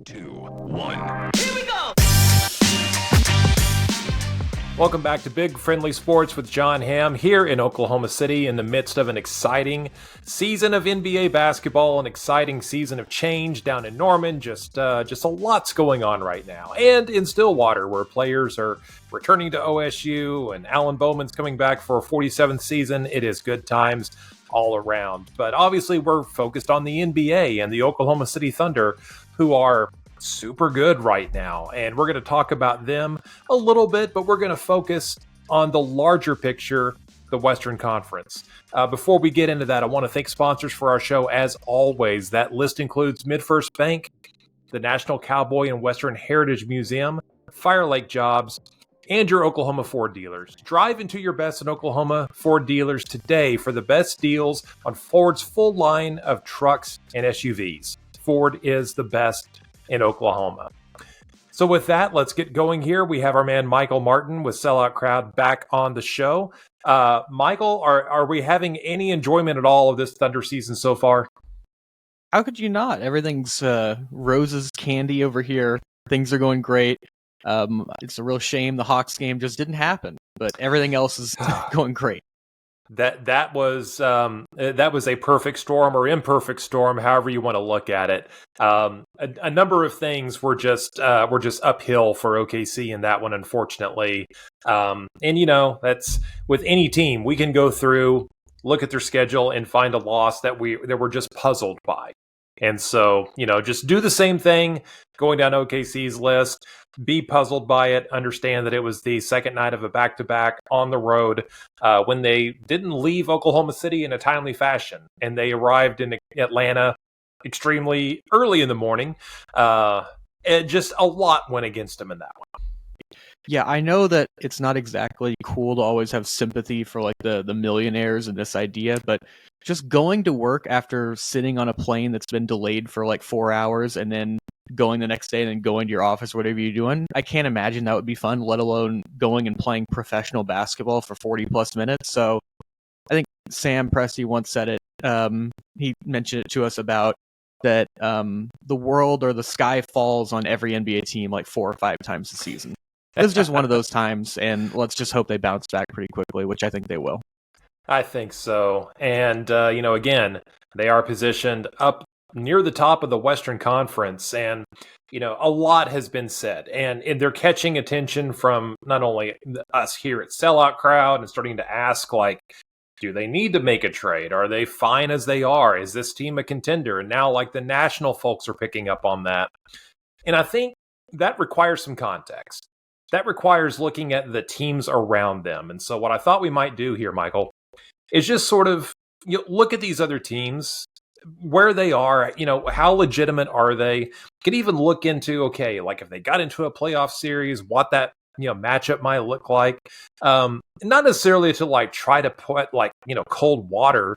2, 1. Here we go! Welcome back to Big Friendly Sports with Jon Hamm here in Oklahoma City in the midst of an exciting season of NBA basketball, an exciting season of change down in Norman. Just a lot's going on right now. And in Stillwater, where players are returning to OSU and Alan Bowman's coming back for a 47th season. It is good times all around. But obviously we're focused on the NBA and the Oklahoma City Thunder, who are super good right now, and we're going to talk about them a little bit, but we're going to focus on the larger picture, the Western Conference. Before we get into that, I want to thank sponsors for our show as always. That list includes MidFirst Bank, the National Cowboy and Western Heritage Museum, Fire Lake Jobs, and your Oklahoma Ford dealers. Drive into your best in Oklahoma Ford dealers today for the best deals on Ford's full line of trucks and SUVs. Ford is the best in Oklahoma. So with that, let's get going here. We have our man Michael Martin with Sellout Crowd back on the show. Michael, are we having any enjoyment at all of this Thunder season so far? How could you not? Everything's roses, candy over here. Things are going great. It's a real shame the Hawks game just didn't happen, but everything else is going great. That was a perfect storm or imperfect storm, however you want to look at it. A number of things were just uphill for OKC in that one, unfortunately. And that's with any team. We can go through, look at their schedule, and find a loss that we're just puzzled by. And so, just do the same thing going down OKC's list, be puzzled by it, understand that it was the second night of a back-to-back on the road when they didn't leave Oklahoma City in a timely fashion. And they arrived in Atlanta extremely early in the morning. Just a lot went against them in that one. Yeah, I know that it's not exactly cool to always have sympathy for like the millionaires and this idea, but just going to work after sitting on a plane that's been delayed for like 4 hours and then going the next day and then going to your office, whatever you're doing, I can't imagine that would be fun, let alone going and playing professional basketball for 40 plus minutes. So I think Sam Presti once said it. He mentioned it to us about that the world or the sky falls on every NBA team like 4 or 5 times a season. It's just one of those times, and let's just hope they bounce back pretty quickly, which I think they will. I think so. And, again, they are positioned up near the top of the Western Conference, and, a lot has been said. And they're catching attention from not only us here at Sellout Crowd and starting to ask, like, do they need to make a trade? Are they fine as they are? Is this team a contender? And now, like, the national folks are picking up on that. And I think that requires some context. That requires looking at the teams around them. And so what I thought we might do here, Michael, is just sort of look at these other teams, where they are, how legitimate are they? You could even look into, okay, like if they got into a playoff series, what that, matchup might look like. Not necessarily to like try to put like, cold water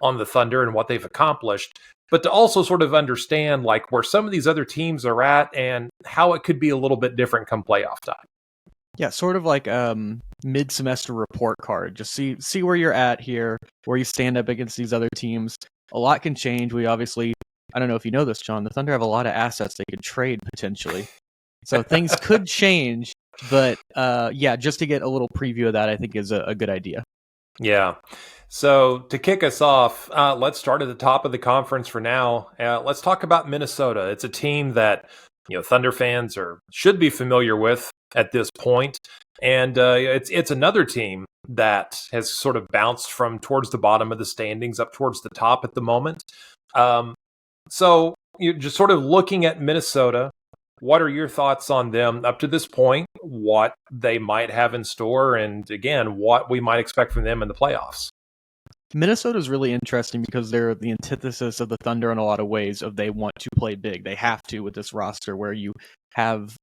on the Thunder and what they've accomplished, but to also sort of understand like where some of these other teams are at and how it could be a little bit different come playoff time. Yeah, sort of like mid-semester report card. Just see where you're at here, where you stand up against these other teams. A lot can change. We obviously, I don't know if you know this, John, the Thunder have a lot of assets they could trade potentially. So things could change, but just to get a little preview of that, I think is a good idea. Yeah. So to kick us off, let's start at the top of the conference for now. Let's talk about Minnesota. It's a team that Thunder fans should be familiar with at this point, and it's another team that has sort of bounced from towards the bottom of the standings up towards the top at the moment. So you're just sort of looking at Minnesota. What are your thoughts on them up to this point? What they might have in store, and again, what we might expect from them in the playoffs? Minnesota is really interesting because they're the antithesis of the Thunder in a lot of ways. Of they want to play big, they have to with this roster where you have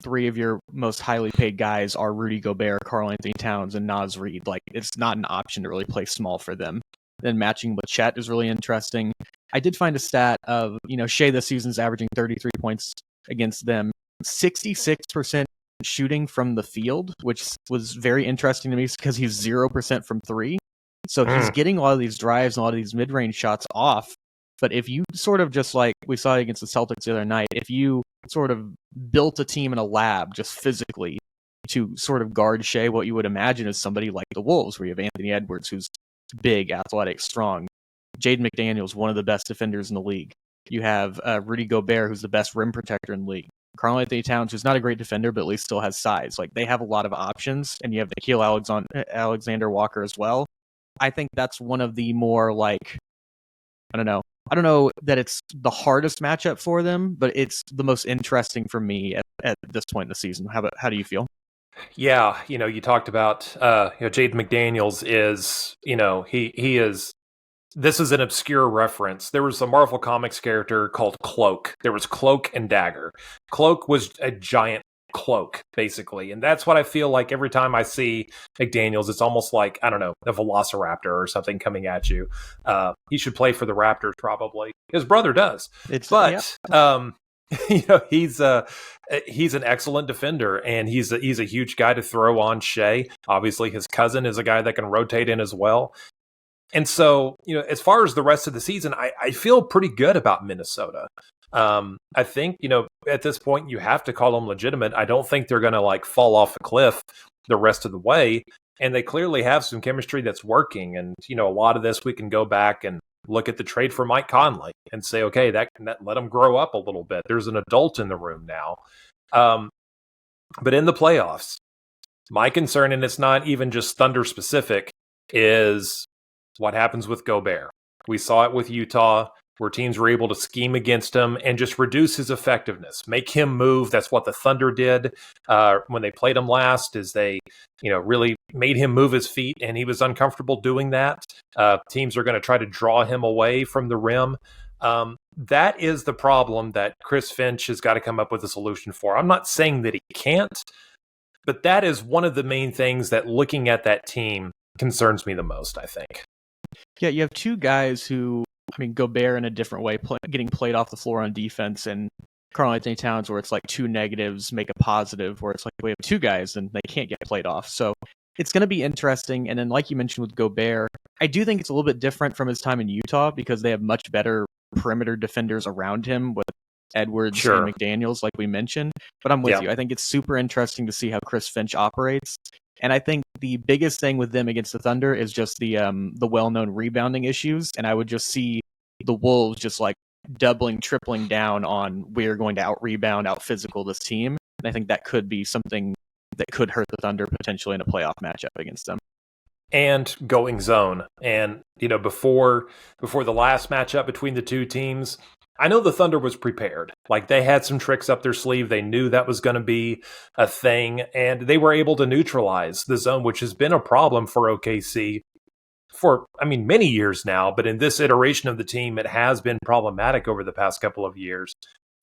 3 of your most highly paid guys are Rudy Gobert, Karl-Anthony Towns, and Naz Reid. Like it's not an option to really play small for them. Then matching with Chet is really interesting. I did find a stat of Shea this season's averaging 33 points against them, 66% shooting from the field, which was very interesting to me because he's 0% from 3. So he's getting a lot of these drives and a lot of these mid-range shots off. But if you sort of just like we saw against the Celtics the other night, if you sort of built a team in a lab just physically to sort of guard Shea, what you would imagine is somebody like the Wolves, where you have Anthony Edwards, who's big, athletic, strong. Jaden McDaniels, one of the best defenders in the league. You have Rudy Gobert, who's the best rim protector in the league. Karl-Anthony Towns, who's not a great defender, but at least still has size. Like, they have a lot of options, and you have Nickeil Alexander Walker as well. I think that's one of the more, like, I don't know that it's the hardest matchup for them, but it's the most interesting for me at this point in the season. How do you feel? Yeah, you talked about, Jaden McDaniels is, he is. This is an obscure reference. There was a Marvel Comics character called Cloak. There was Cloak and Dagger. Cloak was a giant cloak, basically. And that's what I feel like every time I see McDaniels. It's almost like, I don't know, a velociraptor or something coming at you. He should play for the Raptors, probably. His brother does. He's an excellent defender, and he's a huge guy to throw on Shea. Obviously, his cousin is a guy that can rotate in as well. And so, as far as the rest of the season, I feel pretty good about Minnesota. I think, at this point, you have to call them legitimate. I don't think they're going to fall off a cliff the rest of the way. And they clearly have some chemistry that's working. And, a lot of this, we can go back and look at the trade for Mike Conley and say, okay, that let him grow up a little bit. There's an adult in the room now. But in the playoffs, my concern, and it's not even just Thunder specific, is what happens with Gobert. We saw it with Utah, where teams were able to scheme against him and just reduce his effectiveness, make him move. That's what the Thunder did when they played him last, is they, really made him move his feet, and he was uncomfortable doing that. Teams are going to try to draw him away from the rim. That is the problem that Chris Finch has got to come up with a solution for. I'm not saying that he can't, but that is one of the main things that, looking at that team, concerns me the most, I think. Yeah, you have two guys who, Gobert in a different way, getting played off the floor on defense, and Karl-Anthony Towns, where it's like two negatives make a positive, where it's like we have two guys and they can't get played off. So it's going to be interesting. And then, like you mentioned with Gobert, I do think it's a little bit different from his time in Utah, because they have much better perimeter defenders around him with Edwards and McDaniels, like we mentioned. But I'm with you. I think it's super interesting to see how Chris Finch operates. And I think the biggest thing with them against the Thunder is just the well-known rebounding issues. And I would just see the Wolves just doubling, tripling down on, we're going to out-rebound, out-physical this team. And I think that could be something that could hurt the Thunder potentially in a playoff matchup against them. And going zone. And, before the last matchup between the two teams, I know the Thunder was prepared. They had some tricks up their sleeve. They knew that was going to be a thing, and they were able to neutralize the zone, which has been a problem for OKC for, many years now. But in this iteration of the team, it has been problematic over the past couple of years.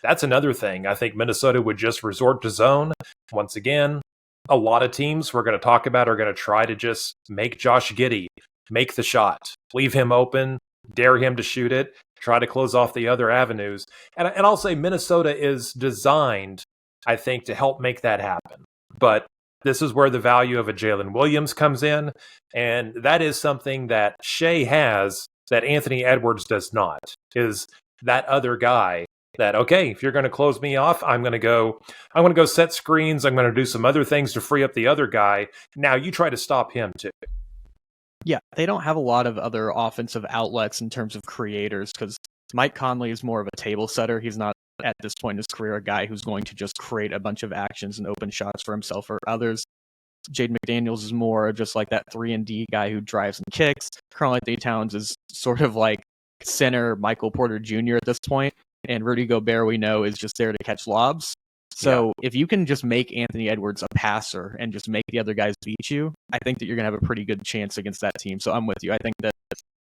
That's another thing. I think Minnesota would just resort to zone. Once again, a lot of teams we're going to talk about are going to try to just make Josh Giddey make the shot, leave him open, dare him to shoot it, try to close off the other avenues. And I'll say Minnesota is designed, I think, to help make that happen. But this is where the value of a Jalen Williams comes in. And that is something that Shea has that Anthony Edwards does not, is that other guy that, okay, if you're going to close me off, I'm going to go set screens. I'm going to do some other things to free up the other guy. Now you try to stop him too. Yeah, they don't have a lot of other offensive outlets in terms of creators, because Mike Conley is more of a table setter. He's not, at this point in his career, a guy who's going to just create a bunch of actions and open shots for himself or others. Jaden McDaniels is more just like that 3-and-D guy who drives and kicks. Karl-Anthony Towns is sort of like center Michael Porter Jr. at this point, and Rudy Gobert, we know, is just there to catch lobs. So if you can just make Anthony Edwards a passer and just make the other guys beat you, I think that you're going to have a pretty good chance against that team. So I'm with you. I think that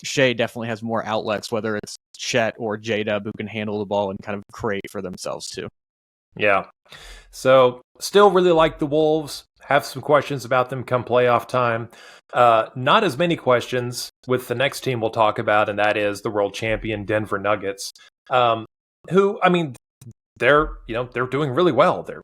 Shea definitely has more outlets, whether it's Chet or J-Dub, who can handle the ball and kind of create for themselves too. Yeah. So still really like the Wolves. Have some questions about them come playoff time. Not as many questions with the next team we'll talk about, and that is the world champion Denver Nuggets, who, they're doing really well. They're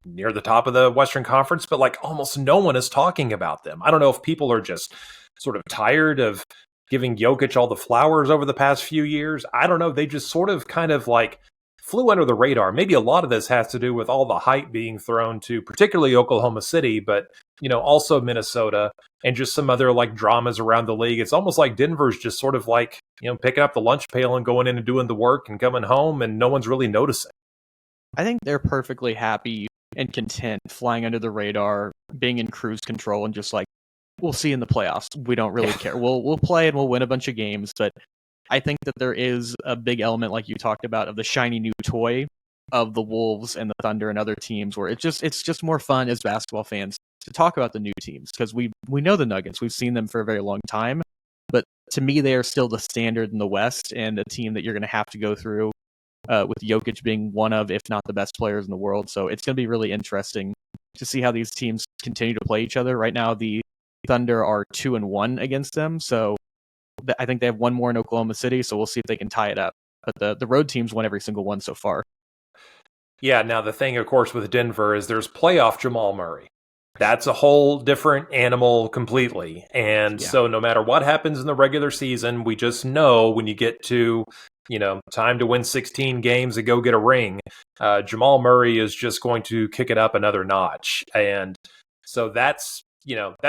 near the top of the Western Conference, but almost no one is talking about them. I don't know if people are just sort of tired of giving Jokic all the flowers over the past few years. I don't know. They just sort of kind of like flew under the radar. Maybe a lot of this has to do with all the hype being thrown to particularly Oklahoma City, but also Minnesota and just some other like dramas around the league. It's almost like Denver's just sort of like, picking up the lunch pail and going in and doing the work and coming home and no one's really noticing. I think they're perfectly happy and content flying under the radar, being in cruise control and just like, we'll see in the playoffs. We don't really care. We'll play and we'll win a bunch of games, but I think that there is a big element, like you talked about, of the shiny new toy of the Wolves and the Thunder and other teams, where it's just more fun as basketball fans to talk about the new teams, because we know the Nuggets. We've seen them for a very long time, but to me, they are still the standard in the West and a team that you're going to have to go through, with Jokic being one of, if not the best players in the world. So it's going to be really interesting to see how these teams continue to play each other. Right now, the Thunder are 2-1 against them, so I think they have one more in Oklahoma City, so we'll see if they can tie it up. But the road teams won every single one so far. Yeah, now the thing, of course, with Denver is there's playoff Jamal Murray. That's a whole different animal completely. And so no matter what happens in the regular season, we just know when you get to, time to win 16 games and go get a ring, Jamal Murray is just going to kick it up another notch. And so that's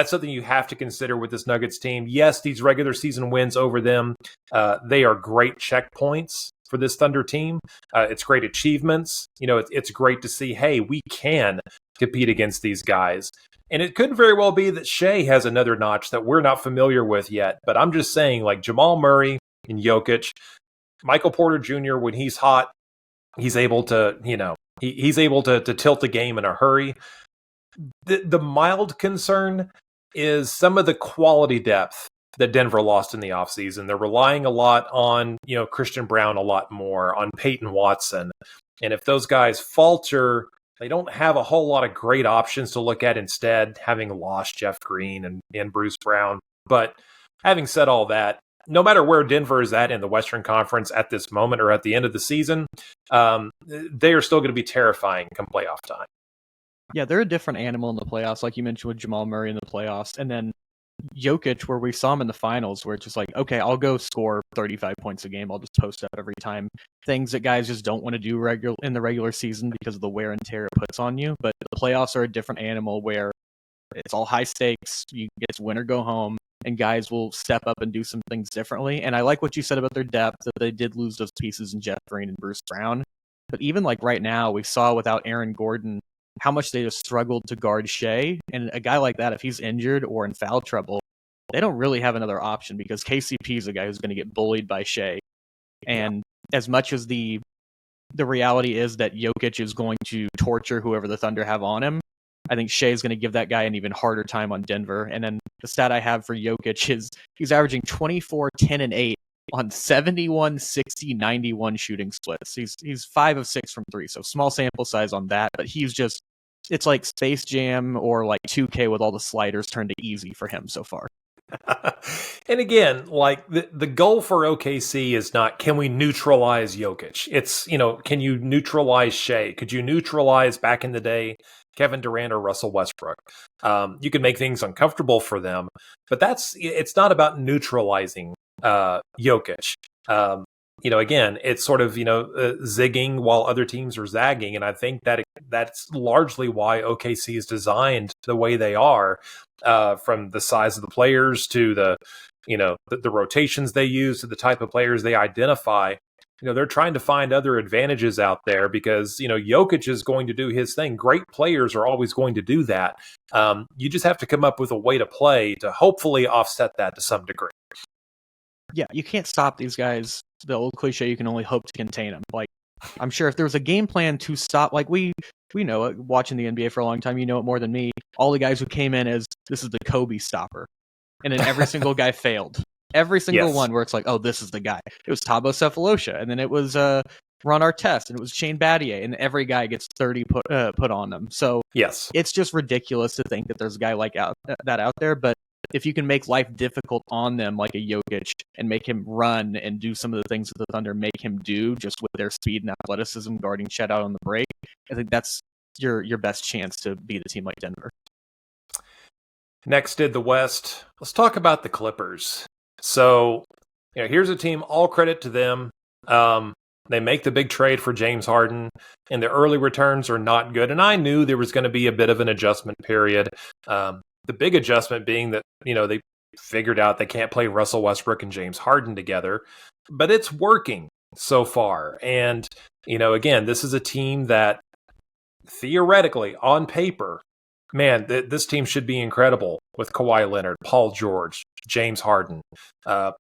something you have to consider with this Nuggets team. Yes, these regular season wins over them, they are great checkpoints for this Thunder team. It's great achievements. It's great to see, hey, we can compete against these guys. And it could very well be that Shea has another notch that we're not familiar with yet. But I'm just saying, like Jamal Murray and Jokic, Michael Porter Jr., when he's hot, he's able to, he's able to tilt the game in a hurry. The mild concern is some of the quality depth that Denver lost in the offseason. They're relying a lot on, Christian Brown a lot more, on Peyton Watson. And if those guys falter, they don't have a whole lot of great options to look at instead, having lost Jeff Green and Bruce Brown. But having said all that, no matter where Denver is at in the Western Conference at this moment or at the end of the season, they are still going to be terrifying come playoff time. Yeah, they're a different animal in the playoffs, like you mentioned with Jamal Murray in the playoffs. And then Jokic, where we saw him in the finals, where it's just like, okay, I'll go score 35 points a game. I'll just post up every time. Things that guys just don't want to do in the regular season because of the wear and tear it puts on you. But the playoffs are a different animal where it's all high stakes. It's win or go home, and guys will step up and do some things differently. And I like what you said about their depth, that they did lose those pieces in Jeff Green and Bruce Brown. But even like right now, we saw without Aaron Gordon how much they just struggled to guard Shea. And a guy like that, if he's injured or in foul trouble, they don't really have another option, because KCP is a guy who's going to get bullied by Shea. And as much as the reality is that Jokic is going to torture whoever the Thunder have on him, I think Shea is going to give that guy an even harder time on Denver. And then the stat I have for Jokic is he's averaging 24, 10, and 8 on 71, 60, 91 shooting splits. He's 5 of 6 from 3, so small sample size on that, but he's just, it's like Space Jam or like 2K with all the sliders turned to easy for him so far. And again, like the goal for OKC is not, can we neutralize Jokic? It's, can you neutralize Shea? Could you neutralize, back in the day, Kevin Durant or Russell Westbrook? You can make things uncomfortable for them, but it's not about neutralizing Jokic. Again, it's sort of, zigging while other teams are zagging. And I think that's largely why OKC is designed the way they are, from the size of the players to the rotations they use to the type of players they identify. They're trying to find other advantages out there because, Jokic is going to do his thing. Great players are always going to do that. You just have to come up with a way to play to hopefully offset that to some degree. Yeah, you can't stop these guys. The old cliche, you can only hope to contain them. Like, I'm sure if there was a game plan to stop, like we know it, watching the NBA for a long time, you know it more than me, all the guys who came in as, this is the Kobe stopper. And then every single guy failed. Every single one where it's like, oh, this is the guy. It was Thabo Sefolosha, and then it was Ron Artest, and it was Shane Battier, and every guy gets 30 put on them. So it's just ridiculous to think that there's a guy like that out there. But if you can make life difficult on them like a Jokic and make him run and do some of the things that the Thunder make him do just with their speed and athleticism guarding Chet out on the break, I think that's your best chance to beat a team like Denver. Next in the West, let's talk about the Clippers. So, here's a team, all credit to them. They make the big trade for James Harden, and the early returns are not good. And I knew there was going to be a bit of an adjustment period. The big adjustment being that, they figured out they can't play Russell Westbrook and James Harden together, but it's working so far. And, again, this is a team that theoretically, on paper, man, this team should be incredible with Kawhi Leonard, Paul George, James Harden,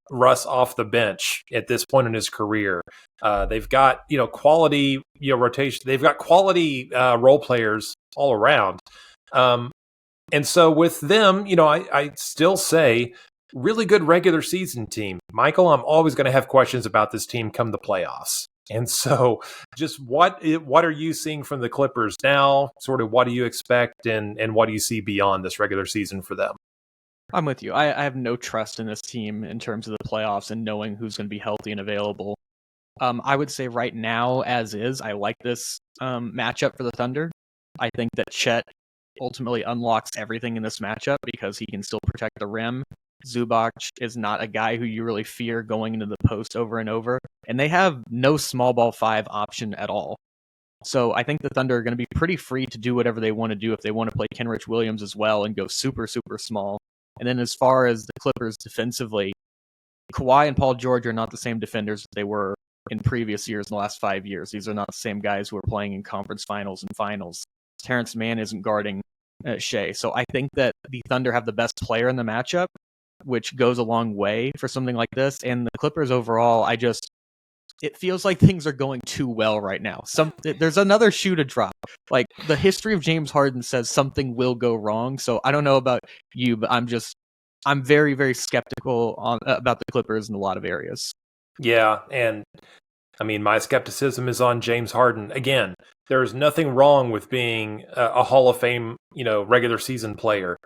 Russ off the bench at this point in his career. They've got, quality, rotation. They've got quality role players all around. And so with them, I still say really good regular season team. Michael, I'm always going to have questions about this team come the playoffs. And so just what are you seeing from the Clippers now? Sort of what do you expect and what do you see beyond this regular season for them? I'm with you. I have no trust in this team in terms of the playoffs and knowing who's going to be healthy and available. I would say right now, as is, I like this matchup for the Thunder. I think that Chet ultimately unlocks everything in this matchup because he can still protect the rim. Zubac is not a guy who you really fear going into the post over and over, and they have no small ball 5 option at all. So I think the Thunder are going to be pretty free to do whatever they want to do if they want to play Kenrich Williams as well and go super, super small. And then as far as the Clippers defensively, Kawhi and Paul George are not the same defenders that they were in previous years, in the last 5 years. These are not the same guys who are playing in conference finals and finals. Terrence Mann isn't guarding Shea. So I think that the Thunder have the best player in the matchup, which goes a long way for something like this. And the Clippers overall, it feels like things are going too well right now. There's another shoe to drop. Like, the history of James Harden says something will go wrong. So I don't know about you, but I'm very, very skeptical about the Clippers in a lot of areas. Yeah, and I mean, my skepticism is on James Harden. Again, there is nothing wrong with being a Hall of Fame, regular season player.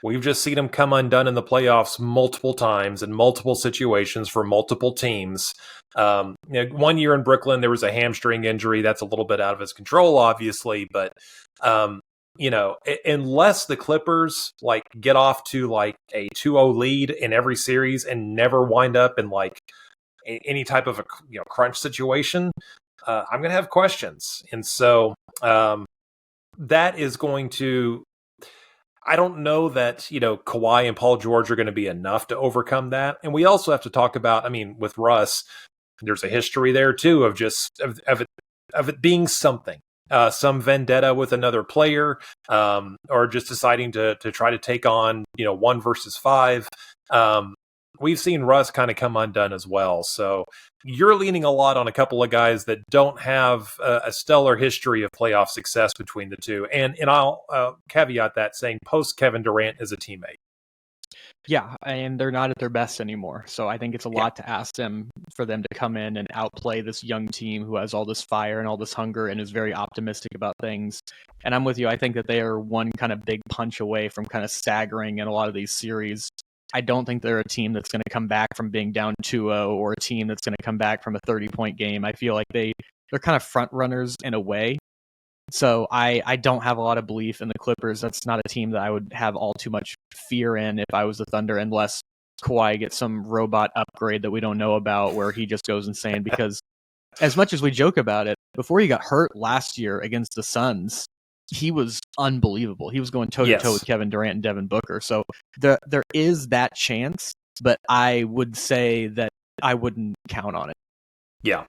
We've just seen him come undone in the playoffs multiple times in multiple situations for multiple teams. 1 year in Brooklyn, there was a hamstring injury. That's a little bit out of his control, obviously. But, unless the Clippers get off to a 2-0 lead in every series and never wind up in any type of a crunch situation, I'm going to have questions. And so that is going to, I don't know that, Kawhi and Paul George are going to be enough to overcome that. And we also have to talk about, with Russ, there's a history there too of it being something, some vendetta with another player, or just deciding to try to take on, 1 versus 5. We've seen Russ kind of come undone as well. So you're leaning a lot on a couple of guys that don't have a stellar history of playoff success between the two. And I'll caveat that saying post Kevin Durant is a teammate. Yeah, and they're not at their best anymore. So I think it's a lot to ask them for them to come in and outplay this young team who has all this fire and all this hunger and is very optimistic about things. And I'm with you. I think that they are one kind of big punch away from kind of staggering in a lot of these series. I don't think they're a team that's going to come back from being down 2-0 or a team that's going to come back from a 30-point game. I feel like they're kind of front runners in a way. So I don't have a lot of belief in the Clippers. That's not a team that I would have all too much fear in if I was the Thunder, unless Kawhi gets some robot upgrade that we don't know about where he just goes insane. Because as much as we joke about it, before he got hurt last year against the Suns, he was unbelievable. He was going toe-to-toe with Kevin Durant and Devin Booker. So there is that chance, but I would say that I wouldn't count on it. Yeah.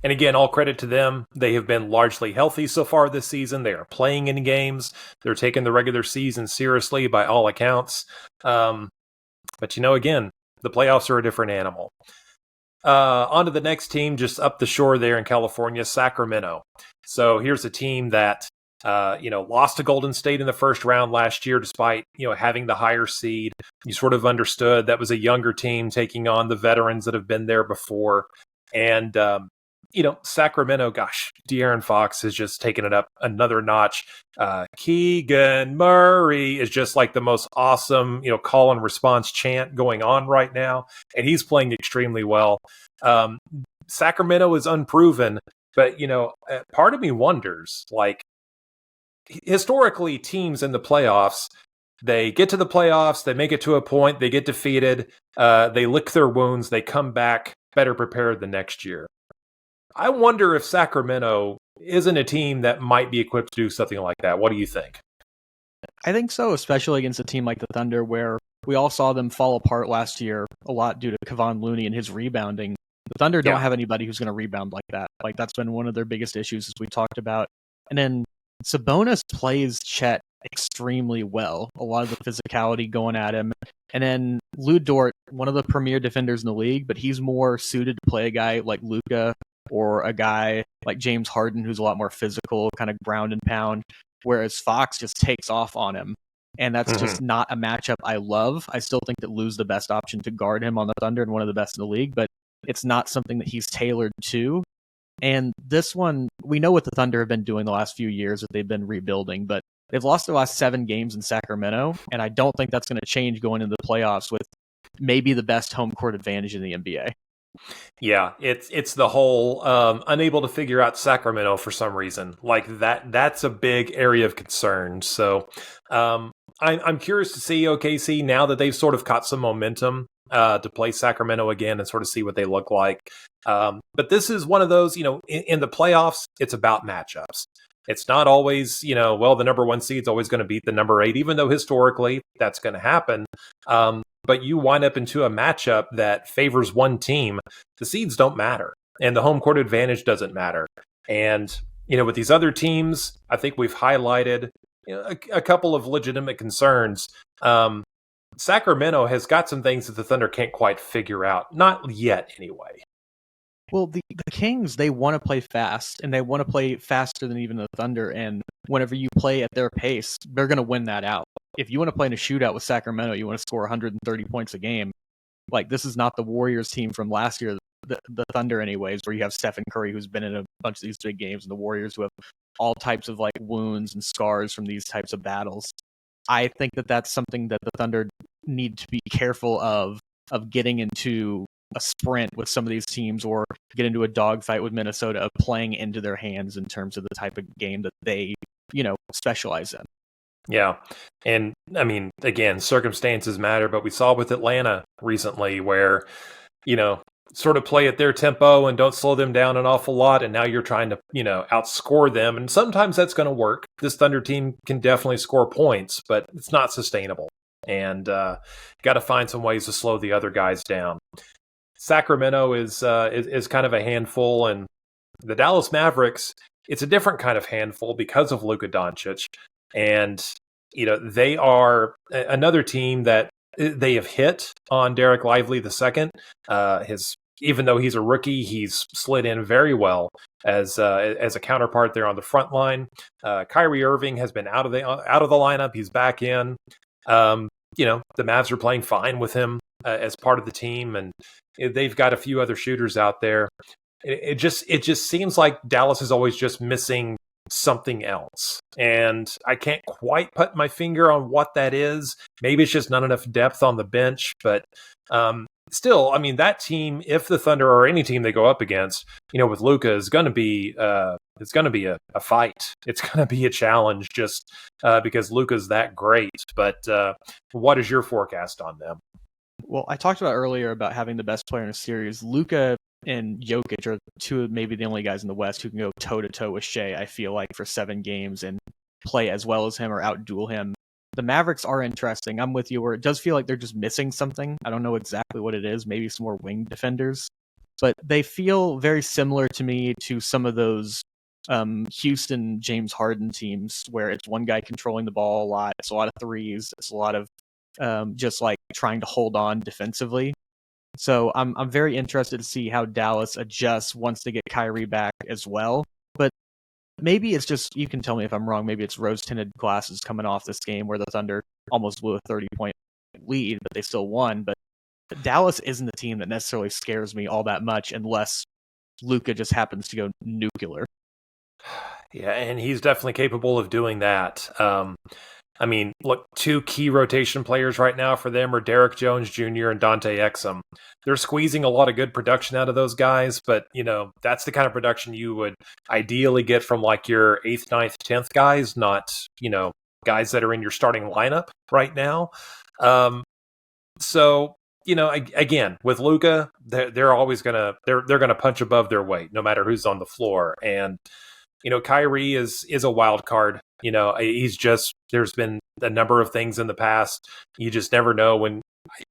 And again, all credit to them. They have been largely healthy so far this season. They are playing in games. They're taking the regular season seriously by all accounts. But, again, the playoffs are a different animal. On to the next team just up the shore there in California, Sacramento. So here's a team that lost to Golden State in the first round last year, despite, having the higher seed. You sort of understood that was a younger team taking on the veterans that have been there before. And, Sacramento, gosh, De'Aaron Fox has just taken it up another notch. Keegan Murray is just like the most awesome, call and response chant going on right now. And he's playing extremely well. Sacramento is unproven, but, part of me wonders, historically, teams in the playoffs They get to the playoffs, they make it to a point, they get defeated, they lick their wounds, they come back better prepared the next year. I wonder if Sacramento isn't a team that might be equipped to do something like that. What do you think? I think so, especially against a team like the Thunder, where we all saw them fall apart last year a lot due to Kevon Looney and his rebounding. The Thunder don't have anybody who's going to rebound like that. Like, that's been one of their biggest issues, as we talked about. And then Sabonis plays Chet extremely well. A lot of the physicality going at him. And then Lou Dort, one of the premier defenders in the league, but he's more suited to play a guy like Luka or a guy like James Harden, who's a lot more physical, kind of ground and pound, whereas Fox just takes off on him. And that's just not a matchup I love. I still think that Lou's the best option to guard him on the Thunder and one of the best in the league, but it's not something that he's tailored to. And this one, we know what the Thunder have been doing the last few years, that they've been rebuilding, but they've lost their last 7 games in Sacramento, and I don't think that's going to change going into the playoffs with maybe the best home court advantage in the NBA. Yeah, it's the whole unable to figure out Sacramento for some reason. Like that's a big area of concern. So I'm curious to see OKC now that they've sort of caught some momentum to play Sacramento again and sort of see what they look like. But this is one of those, in the playoffs, it's about matchups. It's not always, the number 1 seed's always going to beat the number 8, even though historically that's going to happen. But you wind up into a matchup that favors one team. The seeds don't matter, and the home court advantage doesn't matter. And, with these other teams, I think we've highlighted a couple of legitimate concerns. Sacramento has got some things that the Thunder can't quite figure out. Not yet, anyway. Well, the Kings, they want to play fast, and they want to play faster than even the Thunder, and whenever you play at their pace, they're going to win that out. If you want to play in a shootout with Sacramento, you want to score 130 points a game. Like, this is not the Warriors team from last year, the Thunder anyways, where you have Stephen Curry, who's been in a bunch of these big games, and the Warriors who have all types of wounds and scars from these types of battles. I think that that's something that the Thunder need to be careful of getting into a sprint with some of these teams or get into a dogfight with Minnesota, of playing into their hands in terms of the type of game that they, specialize in. Yeah. And I mean, again, circumstances matter, but we saw with Atlanta recently where, sort of play at their tempo and don't slow them down an awful lot. And now you're trying to, outscore them. And sometimes that's going to work. This Thunder team can definitely score points, but it's not sustainable. And got to find some ways to slow the other guys down. Sacramento is kind of a handful, and the Dallas Mavericks, it's a different kind of handful because of Luka Doncic. And, they are another team that they have hit on Derek Lively II. Even though he's a rookie, he's slid in very well as a counterpart there on the front line. Kyrie Irving has been out of the lineup. He's back in. The Mavs are playing fine with him as part of the team, and they've got a few other shooters out there. It just seems like Dallas is always just missing something else, and I can't quite put my finger on what that is. Maybe it's just not enough depth on the bench, but still, I mean, that team, if the Thunder or any team they go up against, with Luka, is going to be it's going to be a fight. It's going to be a challenge, just because Luka's that great. But what is your forecast on them? Well, I talked about earlier about having the best player in a series. Luka and Jokic are two of maybe the only guys in the West who can go toe-to-toe with Shea, I feel like, for 7 games and play as well as him or outduel him. The Mavericks are interesting. I'm with you, where it does feel like they're just missing something. I don't know exactly what it is. Maybe some more wing defenders. But they feel very similar to me to some of those Houston James Harden teams, where it's one guy controlling the ball a lot. It's a lot of threes. It's a lot of just trying to hold on defensively. So I'm very interested to see how Dallas adjusts once they get Kyrie back as well. But maybe it's just, you can tell me if I'm wrong, maybe it's rose-tinted glasses coming off this game where the Thunder almost blew a 30-point lead, but they still won. But Dallas isn't a team that necessarily scares me all that much unless Luka just happens to go nuclear. Yeah, and he's definitely capable of doing that. I mean, look, 2 key rotation players right now for them are Derek Jones Jr. and Dante Exum. They're squeezing a lot of good production out of those guys, but, that's the kind of production you would ideally get from your 8th, 9th, 10th guys, not, guys that are in your starting lineup right now. So, again, with Luka, they're always they're gonna punch above their weight, no matter who's on the floor. And Kyrie is a wild card. There's been a number of things in the past. You just never know when.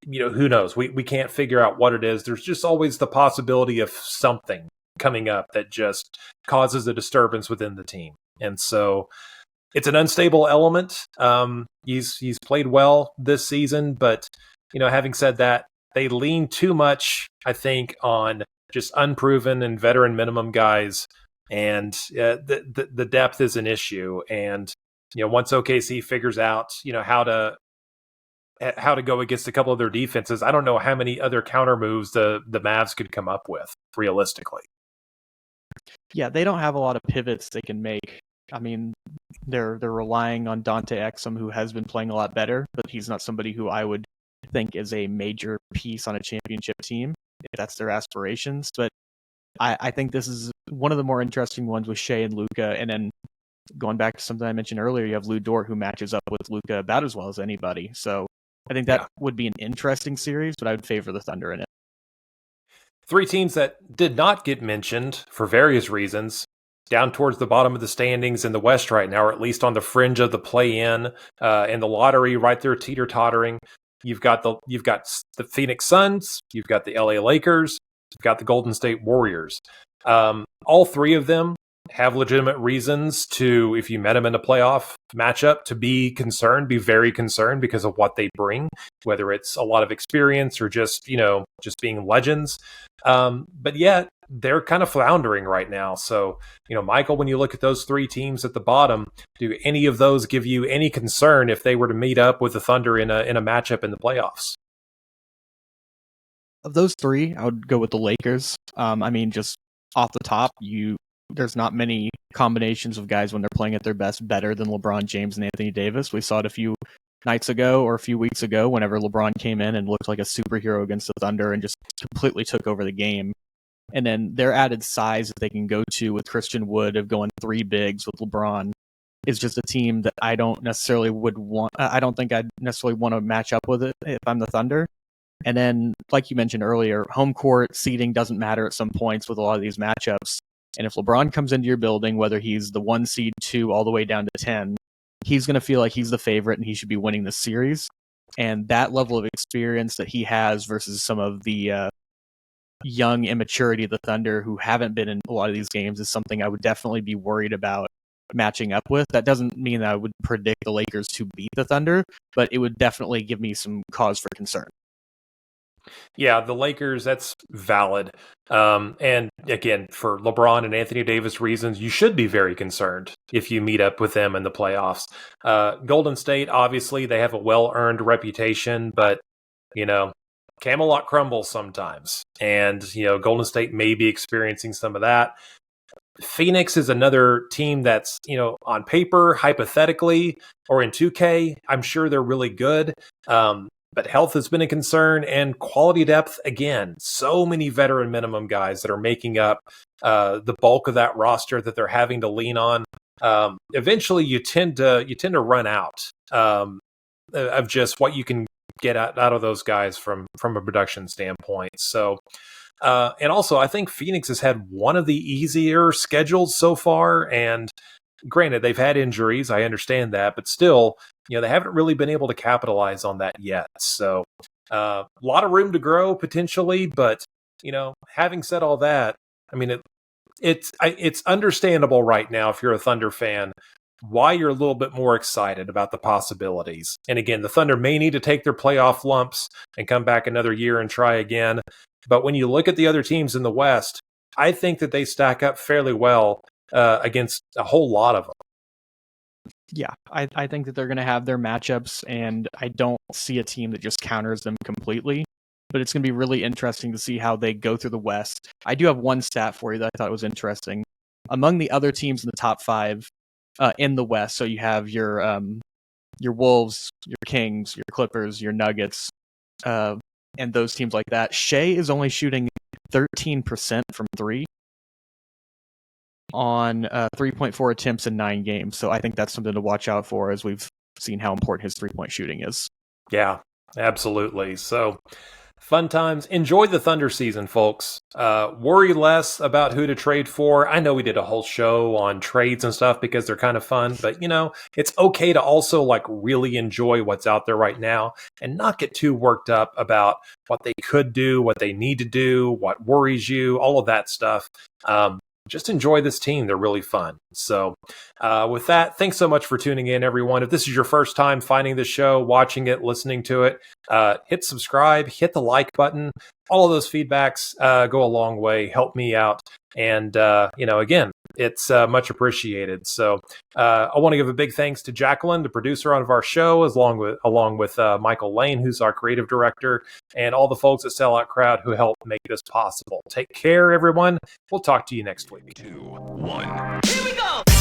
Who knows? We can't figure out what it is. There's just always the possibility of something coming up that just causes a disturbance within the team. And so it's an unstable element. He's played well this season, but having said that, they lean too much, I think, on just unproven and veteran minimum guys, and the depth is an issue. And once OKC figures out how to go against a couple of their defenses, I don't know how many other counter moves the Mavs could come up with realistically. Yeah, they don't have a lot of pivots they can make. I mean, they're relying on Dante Exum, who has been playing a lot better, but he's not somebody who I would think is a major piece on a championship team, if that's their aspirations. But I think this is one of the more interesting ones with Shea and Luka. And then going back to something I mentioned earlier, you have Lou Dort, who matches up with Luka about as well as anybody. So I think that would be an interesting series, but I would favor the Thunder in it. Three teams that did not get mentioned for various reasons, down towards the bottom of the standings in the West right now, or at least on the fringe of the play-in, and the lottery right there teeter-tottering. You've got the Phoenix Suns, you've got the LA Lakers, you've got the Golden State Warriors. All three of them have legitimate reasons to, if you met them in a playoff matchup, to be very concerned because of what they bring, whether it's a lot of experience or just being legends. But yet they're kind of floundering right now. So, Michael, when you look at those three teams at the bottom, do any of those give you any concern if they were to meet up with the Thunder in a matchup in the playoffs? Of those three, I would go with the Lakers. Just off the top, there's not many combinations of guys when they're playing at their best better than LeBron James and Anthony Davis. We saw it a few nights ago or a few weeks ago whenever LeBron came in and looked like a superhero against the Thunder and just completely took over the game. And then their added size that they can go to with Christian Wood of going three bigs with LeBron is just a team that I don't necessarily I don't think I'd necessarily want to match up with it if I'm the Thunder. And then, like you mentioned earlier, home court seeding doesn't matter at some points with a lot of these matchups. And if LeBron comes into your building, whether he's the 1 seed, 2, all the way down to 10, he's going to feel like he's the favorite and he should be winning the series. And that level of experience that he has versus some of the young immaturity of the Thunder who haven't been in a lot of these games is something I would definitely be worried about matching up with. That doesn't mean that I would predict the Lakers to beat the Thunder, but it would definitely give me some cause for concern. Yeah, the Lakers, that's valid. And again, for LeBron and Anthony Davis reasons, you should be very concerned if you meet up with them in the playoffs. Golden State, obviously, they have a well-earned reputation, but, Camelot crumbles sometimes. And, Golden State may be experiencing some of that. Phoenix is another team that's, on paper, hypothetically, or in 2K, I'm sure they're really good. But health has been a concern, and quality depth, again, so many veteran minimum guys that are making up the bulk of that roster that they're having to lean on. Eventually, you tend to run out of just what you can get out of those guys from a production standpoint. So, and also, I think Phoenix has had one of the easier schedules so far, and granted, they've had injuries. I understand that, but still, they haven't really been able to capitalize on that yet. So, a lot of room to grow potentially, but having said all that, I mean, it's understandable right now if you're a Thunder fan why you're a little bit more excited about the possibilities. And again, the Thunder may need to take their playoff lumps and come back another year and try again. But when you look at the other teams in the West, I think that they stack up fairly well against a whole lot of them. Yeah, I think that they're going to have their matchups, and I don't see a team that just counters them completely. But it's going to be really interesting to see how they go through the West. I do have one stat for you that I thought was interesting. Among the other teams in the top 5 in the West, so you have your Wolves, your Kings, your Clippers, your Nuggets, and those teams like that. Shea is only shooting 13% from 3 on 3.4 attempts in 9 games. So I think that's something to watch out for as we've seen how important his 3-point shooting is. Yeah, absolutely. So fun times. Enjoy the Thunder season, folks. Worry less about who to trade for. I know we did a whole show on trades and stuff because they're kind of fun, but it's okay to also like really enjoy what's out there right now and not get too worked up about what they could do, what they need to do, what worries you, all of that stuff. Just enjoy this team. They're really fun. So with that, thanks so much for tuning in, everyone. If this is your first time finding the show, watching it, listening to it, hit subscribe, hit the like button. All of those feedbacks go a long way, help me out. And, again, it's much appreciated. So I want to give a big thanks to Jacquelyn, the producer of our show, along with Michael Lane, who's our creative director, and all the folks at Sellout Crowd who helped make this possible. Take care, everyone. We'll talk to you next week. 2, 1. Here we go!